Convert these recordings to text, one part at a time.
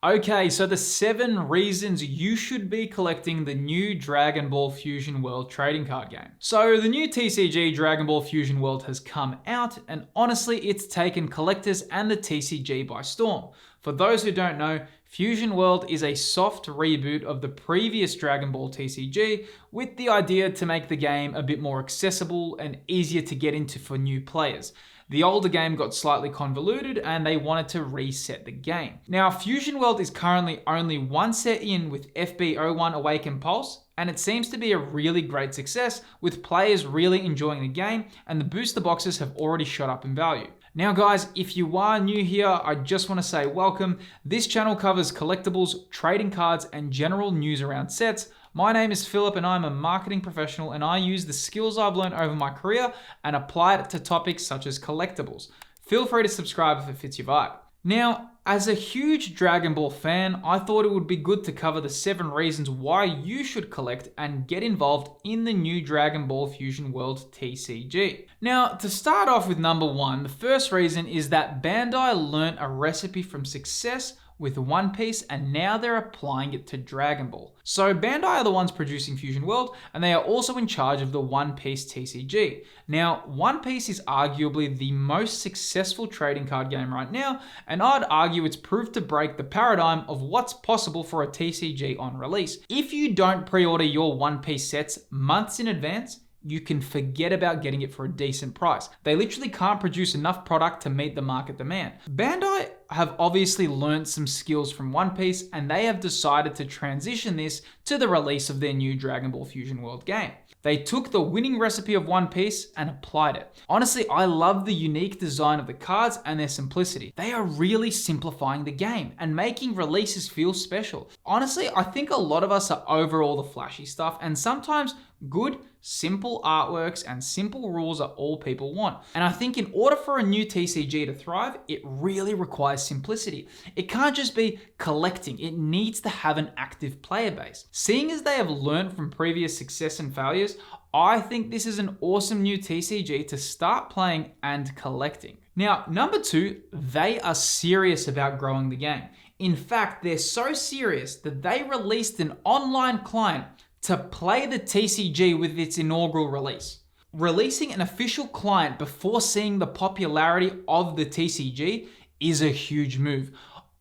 Okay, so the 7 reasons you should be collecting the new Dragon Ball Fusion World trading card game. So the new TCG Dragon Ball Fusion World has come out, and honestly, it's taken collectors and the TCG by storm. For those who don't know, Fusion World is a soft reboot of the previous Dragon Ball TCG with the idea to make the game a bit more accessible and easier to get into for new players. The older game got slightly convoluted and they wanted to reset the game. Now, Fusion World is currently only one set in with FB01 Awaken Pulse, and it seems to be a really great success with players really enjoying the game, and the booster boxes have already shot up in value. Now guys, if you are new here, I just want to say welcome. This channel covers collectibles, trading cards, and general news around sets. My name is Philip and I'm a marketing professional, and I use the skills I've learned over my career and apply it to topics such as collectibles. Feel free to subscribe if it fits your vibe. Now, as a huge Dragon Ball fan, I thought it would be good to cover the 7 reasons why you should collect and get involved in the new Dragon Ball Fusion World TCG. Now, to start off with number 1, the first reason is that Bandai learnt a recipe from success with One Piece, and now they're applying it to Dragon Ball. So Bandai are the ones producing Fusion World, and they are also in charge of the One Piece TCG. Now, One Piece is arguably the most successful trading card game right now, and I'd argue it's proved to break the paradigm of what's possible for a TCG on release. If you don't pre-order your One Piece sets months in advance, you can forget about getting it for a decent price. They literally can't produce enough product to meet the market demand. Bandai have obviously learned some skills from One Piece, and they have decided to transition this to the release of their new Dragon Ball Fusion World game. They took the winning recipe of One Piece and applied it. Honestly, I love the unique design of the cards and their simplicity. They are really simplifying the game and making releases feel special. Honestly, I think a lot of us are over all the flashy stuff, and sometimes good, simple artworks and simple rules are all people want. And I think in order for a new TCG to thrive, it really requires simplicity. It can't just be collecting, it needs to have an active player base. Seeing as they have learned from previous success and failures, I think this is an awesome new TCG to start playing and collecting. Now, number 2, they are serious about growing the game. In fact, they're so serious that they released an online client to play the TCG with its inaugural release. Releasing an official client before seeing the popularity of the TCG is a huge move.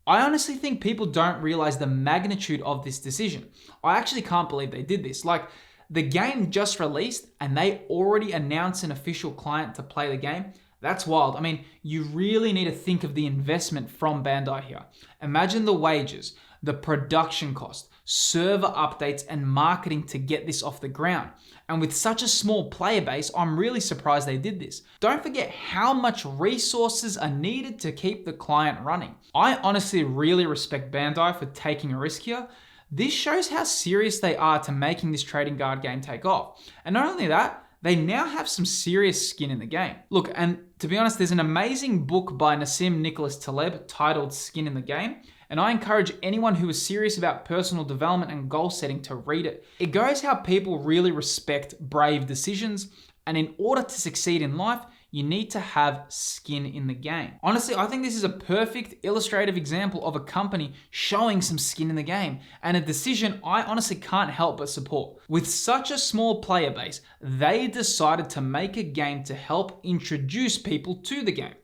I honestly think people don't realize the magnitude of this decision. I actually can't believe they did this. Like, the game just released and they already announced an official client to play the game. That's wild. I mean, you really need to think of the investment from Bandai here. Imagine the wages, the production cost, server updates, and marketing to get this off the ground. And with such a small player base, I'm really surprised they did this. Don't forget how much resources are needed to keep the client running. I honestly really respect Bandai for taking a risk here. This shows how serious they are to making this trading card game take off. And not only that, they now have some serious skin in the game. Look, and to be honest, there's an amazing book by Nassim Nicholas Taleb titled Skin in the Game, and I encourage anyone who is serious about personal development and goal setting to read it. It goes how people really respect brave decisions, and in order to succeed in life, you need to have skin in the game. Honestly, I think this is a perfect illustrative example of a company showing some skin in the game, and a decision I honestly can't help but support. With such a small player base, they decided to make a game to help introduce people to the game.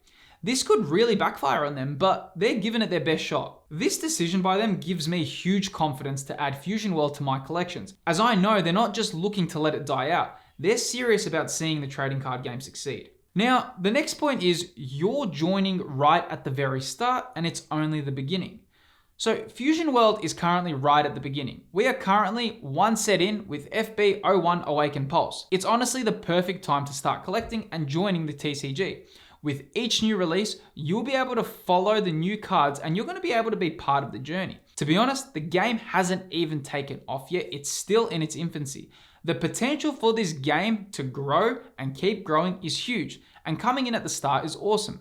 This could really backfire on them, but they're giving it their best shot. This decision by them gives me huge confidence to add Fusion World to my collections, as I know they're not just looking to let it die out, they're serious about seeing the trading card game succeed. Now, the next point is you're joining right at the very start, and it's only the beginning. So Fusion World is currently right at the beginning. We are currently one set in with FB01 Awaken Pulse. It's honestly the perfect time to start collecting and joining the TCG. With each new release, you'll be able to follow the new cards and you're going to be able to be part of the journey. To be honest, the game hasn't even taken off yet. It's still in its infancy. The potential for this game to grow and keep growing is huge, and coming in at the start is awesome.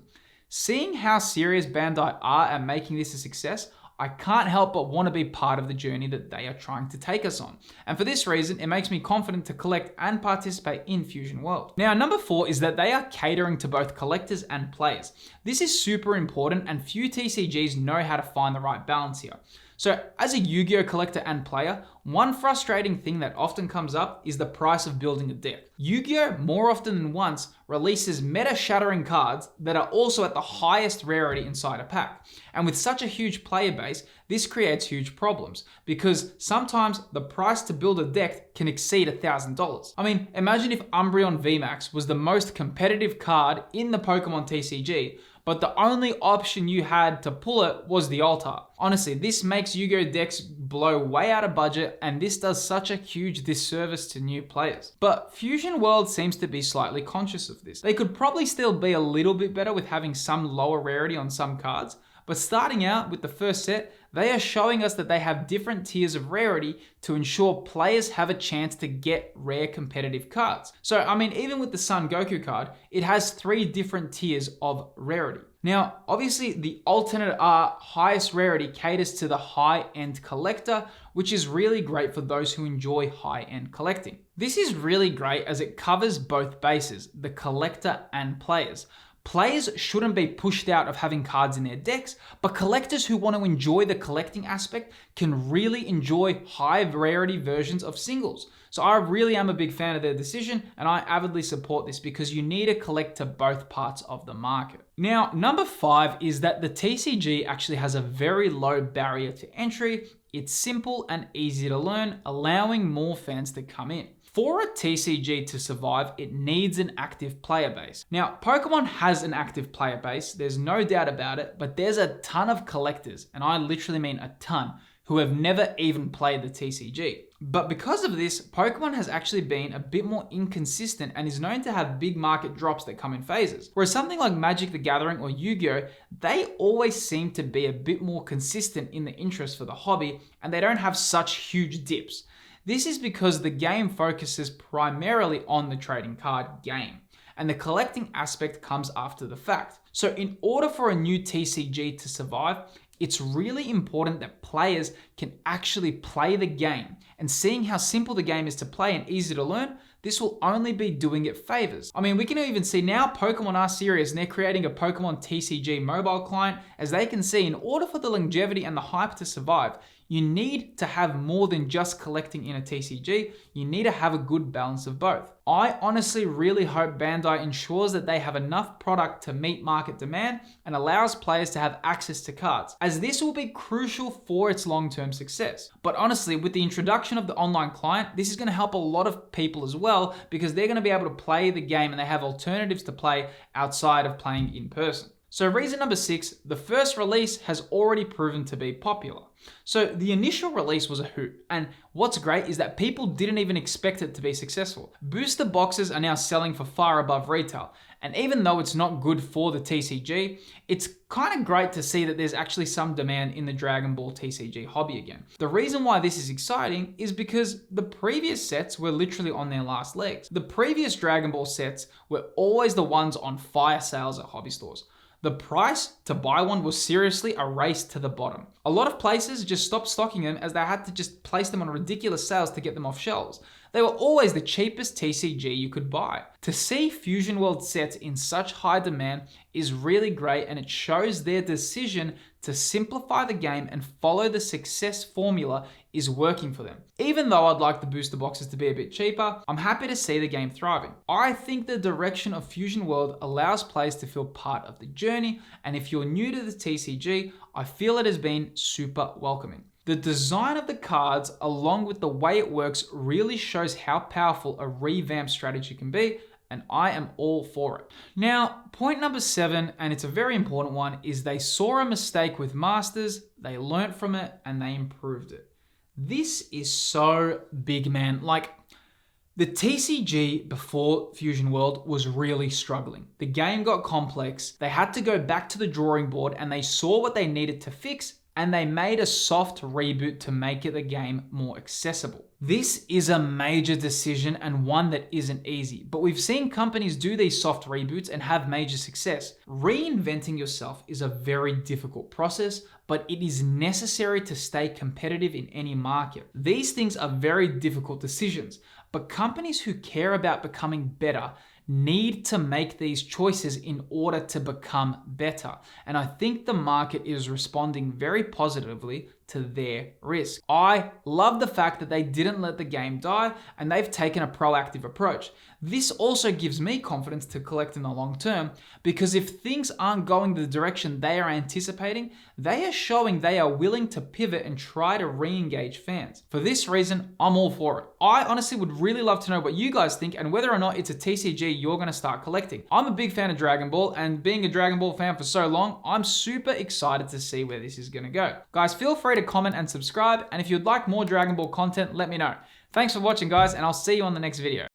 Seeing how serious Bandai are at making this a success, I can't help but want to be part of the journey that they are trying to take us on. And for this reason, it makes me confident to collect and participate in Fusion World. Now, number 4 is that they are catering to both collectors and players. This is super important, and few TCGs know how to find the right balance here. So as a Yu-Gi-Oh collector and player, one frustrating thing that often comes up is the price of building a deck. Yu-Gi-Oh more often than once releases meta-shattering cards that are also at the highest rarity inside a pack. And with such a huge player base, this creates huge problems because sometimes the price to build a deck can exceed $1,000. I mean, imagine if Umbreon VMAX was the most competitive card in the Pokemon TCG, but the only option you had to pull it was the Altar. Honestly, this makes Yu-Gi-Oh decks blow way out of budget, and this does such a huge disservice to new players. But Fusion World seems to be slightly conscious of this. They could probably still be a little bit better with having some lower rarity on some cards, but starting out with the first set, they are showing us that they have different tiers of rarity to ensure players have a chance to get rare competitive cards. So, I mean, even with the Son Goku card, it has 3 different tiers of rarity. Now, obviously, the alternate highest rarity caters to the high-end collector, which is really great for those who enjoy high-end collecting. This is really great as it covers both bases, the collector and players. Players shouldn't be pushed out of having cards in their decks, but collectors who want to enjoy the collecting aspect can really enjoy high rarity versions of singles. So I really am a big fan of their decision, and I avidly support this because you need to collect to both parts of the market. Now, number 5 is that the TCG actually has a very low barrier to entry. It's simple and easy to learn, allowing more fans to come in. For a TCG to survive, it needs an active player base. Now, Pokemon has an active player base, there's no doubt about it, but there's a ton of collectors, and I literally mean a ton, who have never even played the TCG. But because of this, Pokemon has actually been a bit more inconsistent and is known to have big market drops that come in phases. Whereas something like Magic the Gathering or Yu-Gi-Oh, they always seem to be a bit more consistent in the interest for the hobby, and they don't have such huge dips. This is because the game focuses primarily on the trading card game, and the collecting aspect comes after the fact. So in order for a new TCG to survive, it's really important that players can actually play the game, and seeing how simple the game is to play and easy to learn, this will only be doing it favors. I mean, we can even see now Pokemon are serious and they're creating a Pokemon TCG mobile client, as they can see in order for the longevity and the hype to survive, you need to have more than just collecting in a TCG, you need to have a good balance of both. I honestly really hope Bandai ensures that they have enough product to meet market demand and allows players to have access to cards, as this will be crucial for its long-term success. But honestly, with the introduction of the online client, this is going to help a lot of people as well, because they're going to be able to play the game and they have alternatives to play outside of playing in person. So reason number 6, the first release has already proven to be popular. So the initial release was a hoot, and what's great is that people didn't even expect it to be successful. Booster boxes are now selling for far above retail, and even though it's not good for the TCG, it's kind of great to see that there's actually some demand in the Dragon Ball TCG hobby again. The reason why this is exciting is because the previous sets were literally on their last legs. The previous Dragon Ball sets were always the ones on fire sales at hobby stores. The price to buy one was seriously a race to the bottom. A lot of places just stopped stocking them as they had to just place them on ridiculous sales to get them off shelves. They were always the cheapest TCG you could buy. To see Fusion World sets in such high demand is really great, and it shows their decision to simplify the game and follow the success formula is working for them. Even though I'd like the booster boxes to be a bit cheaper, I'm happy to see the game thriving. I think the direction of Fusion World allows players to feel part of the journey, and if you're new to the TCG, I feel it has been super welcoming. The design of the cards, along with the way it works, really shows how powerful a revamped strategy can be, and I am all for it. Now, point number 7, and it's a very important one, is they saw a mistake with Masters, they learnt from it, and they improved it. This is so big, man. Like, the TCG before Fusion World was really struggling. The game got complex, they had to go back to the drawing board, and they saw what they needed to fix, and they made a soft reboot to make the game more accessible. This is a major decision and one that isn't easy, but we've seen companies do these soft reboots and have major success. Reinventing yourself is a very difficult process, but it is necessary to stay competitive in any market. These things are very difficult decisions, but companies who care about becoming better need to make these choices in order to become better. And I think the market is responding very positively to their risk. I love the fact that they didn't let the game die and they've taken a proactive approach. This also gives me confidence to collect in the long term, because if things aren't going the direction they are anticipating, they are showing they are willing to pivot and try to re-engage fans. For this reason, I'm all for it. I honestly would really love to know what you guys think and whether or not it's a TCG you're going to start collecting. I'm a big fan of Dragon Ball, and being a Dragon Ball fan for so long, I'm super excited to see where this is going to go. Guys, feel free to comment and subscribe, and if you'd like more Dragon Ball content, let me know. Thanks for watching, guys, and I'll see you on the next video.